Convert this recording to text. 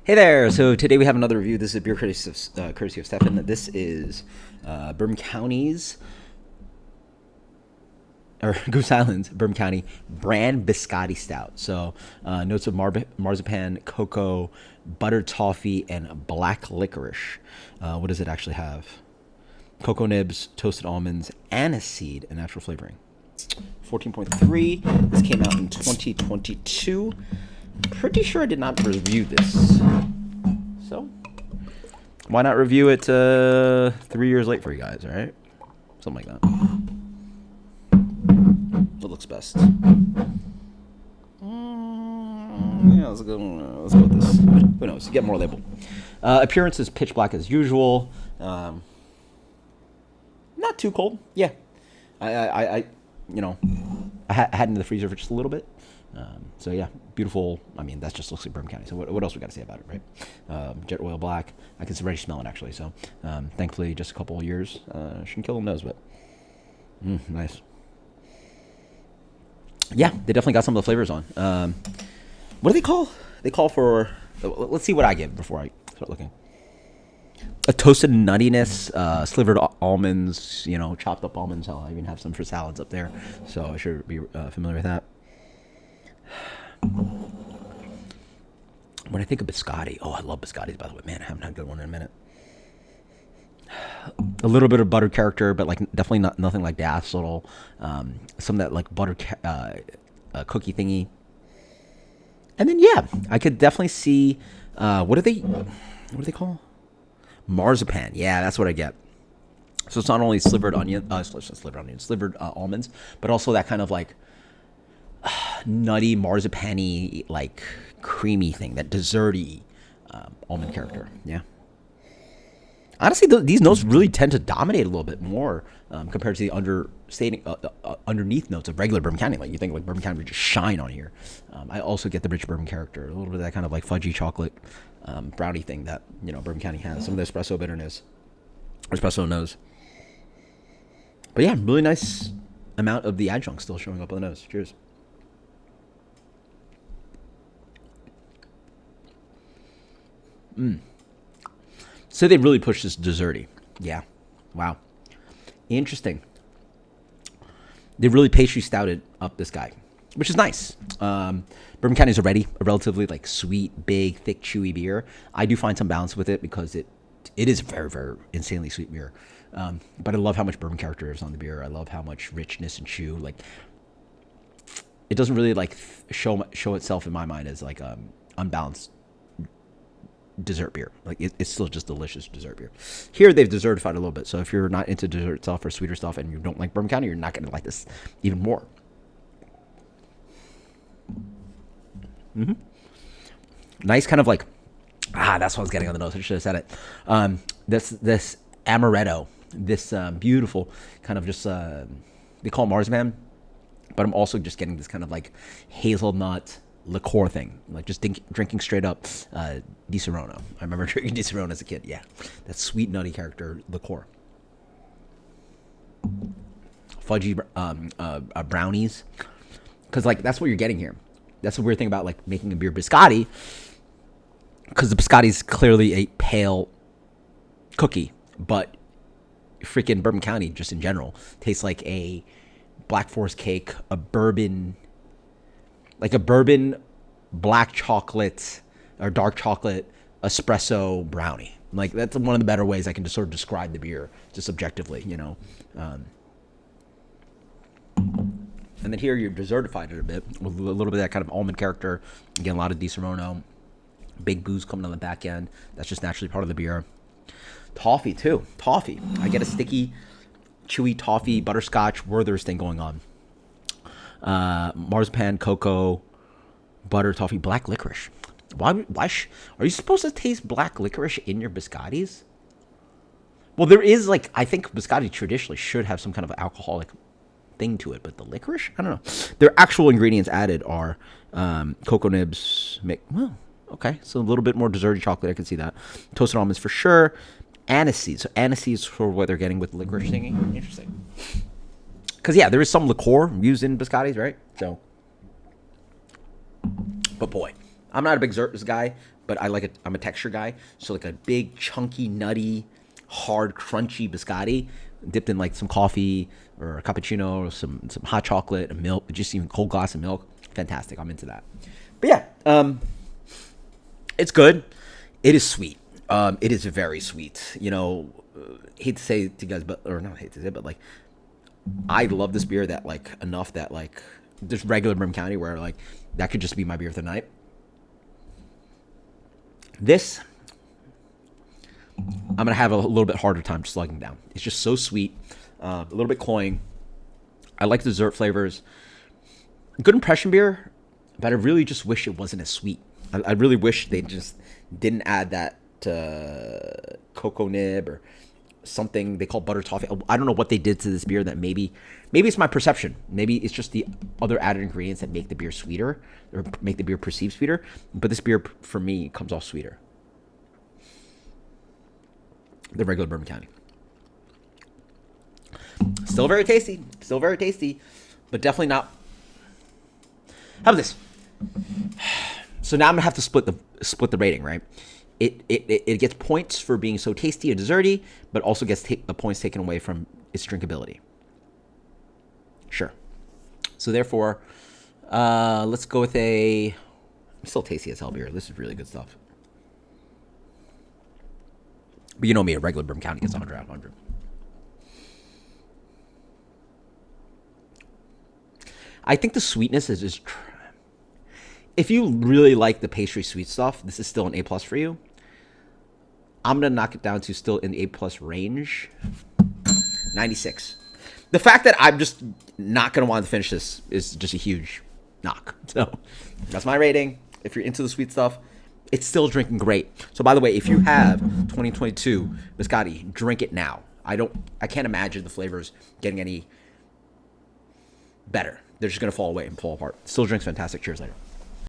Hey there! So today we have another review. This is a beer courtesy of Stefan. This is Bourbon County's, or Goose Island's Bourbon County brand Biscotti Stout. So notes of marzipan, cocoa, buttered toffee, and black licorice. What does it actually have? Cocoa nibs, toasted almonds, aniseed, and natural flavoring. 14.3. This came out in 2022. Pretty sure I did not review this, so why not review it 3 years late for you guys? All right, something like that. What looks best? Yeah, let's go with this. Who knows? Get more label. Appearance is pitch black as usual. Not too cold. Yeah, I had it in the freezer for just a little bit. So yeah, beautiful. I mean, that just looks like Bourbon County. So what else we got to say about it, right? Jet oil black. I can already smell it actually. So thankfully, just a couple of years shouldn't kill the nose, but nice. Yeah, they definitely got some of the flavors on. What do they call? They call for. Let's see what I give before I start looking. A toasted nuttiness, slivered almonds, chopped up almonds. Hell, I even have some for salads up there, so I should be familiar with that. When I think of biscotti, I love biscottis, by the way. Man, I haven't had a good one in a minute. A little bit of butter character, but like definitely nothing like the axolotl. Some of that like butter cookie thingy. And then yeah, I could definitely see what do they call? Marzipan. Yeah, that's what I get. So it's not only slivered almonds, but also that kind of like nutty, marzipan-y, like creamy thing, that desserty almond character. Yeah. Honestly, these notes really tend to dominate a little bit more compared to the underneath notes of regular Bourbon County. Like you think like Bourbon County would just shine on here. I also get the rich bourbon character, a little bit of that kind of like fudgy chocolate brownie thing that Bourbon County has. Some of the espresso bitterness, espresso nose. But yeah, really nice amount of the adjunct still showing up on the nose. Cheers. So they really pushed this desserty. Yeah. Wow. Interesting. They really pastry stouted up this guy, which is nice. Bourbon County is already a relatively like sweet, big, thick, chewy beer. I do find some balance with it because it is very, very insanely sweet beer. But I love how much bourbon character is on the beer. I love how much richness and chew. Like it doesn't really like show itself in my mind as like unbalanced dessert beer. Like it's still just delicious dessert beer. Here they've desertified a little bit, so if you're not into dessert stuff or sweeter stuff and you don't like Bourbon County, you're not going to like this even more. Nice kind of like that's what I was getting on the nose. I should have said it. This amaretto, this beautiful kind of just they call it marzipan, but I'm also just getting this kind of like hazelnut liqueur thing, like just drinking straight up Di Serono. I remember drinking Di Serono as a kid. Yeah, that sweet nutty character liqueur. Fudgy brownies, because like that's what you're getting here. That's the weird thing about like making a beer biscotti, because the biscotti is clearly a pale cookie, but freaking Bourbon County just in general tastes like a Black Forest cake, a bourbon black chocolate or dark chocolate espresso brownie. Like that's one of the better ways I can just sort of describe the beer, just objectively, And then here you're desertified it a bit with a little bit of that kind of almond character. Again, a lot of Di Serono, big booze coming on the back end. That's just naturally part of the beer. Toffee too. Toffee. I get a sticky, chewy toffee, butterscotch, Werther's thing going on. Marzipan, cocoa, butter, toffee, black licorice. Why are you supposed to taste black licorice in your biscottis? Well, there is like, I think biscotti traditionally should have some kind of alcoholic thing to it, but the licorice, I don't know. Their actual ingredients added are cocoa nibs. Okay, so a little bit more desserty chocolate. I can see that. Toasted almonds for sure. Aniseed. So aniseed is for what they're getting with the licorice thingy. Interesting. Because yeah, there is some liqueur used in biscottis, right? So, but boy, I'm not a big desserts guy, but I'm a texture guy. So like a big, chunky, nutty, hard, crunchy biscotti dipped in like some coffee or a cappuccino or some hot chocolate, a milk, just even cold glass of milk. Fantastic. I'm into that. But yeah, it's good. It is sweet. It is very sweet. You know, hate to say it to you guys, but or not hate to say it, but like I love this beer that like enough that like there's regular Bourbon County where like that could just be my beer of the night. This I'm gonna have a little bit harder time slugging down. It's just so sweet, a little bit cloying. I like the dessert flavors. Good impression beer, but I really just wish it wasn't as sweet. I really wish they just didn't add that cocoa nib or something they call butter toffee. I don't know what they did to this beer that maybe it's my perception. Maybe it's just the other added ingredients that make the beer sweeter or make the beer perceived sweeter. But this beer, for me, comes off sweeter. The regular Bourbon County. Still very tasty. Still very tasty. But definitely not. How about this? So now I'm going to have to split the rating, right? It gets points for being so tasty and desserty, but also gets the points taken away from its drinkability. Sure. So therefore, let's go with still tasty as hell beer. This is really good stuff. But you know me, a regular Bourbon County gets 100 out of 100. I think the sweetness is just... If you really like the pastry sweet stuff, this is still an A+ for you. I'm going to knock it down to still in the A+ range. 96. The fact that I'm just not going to want to finish this is just a huge knock. So that's my rating. If you're into the sweet stuff, it's still drinking great. So by the way, if you have 2022 Biscotti, drink it now. I can't imagine the flavors getting any better. They're just going to fall away and fall apart. Still drinks fantastic. Cheers later.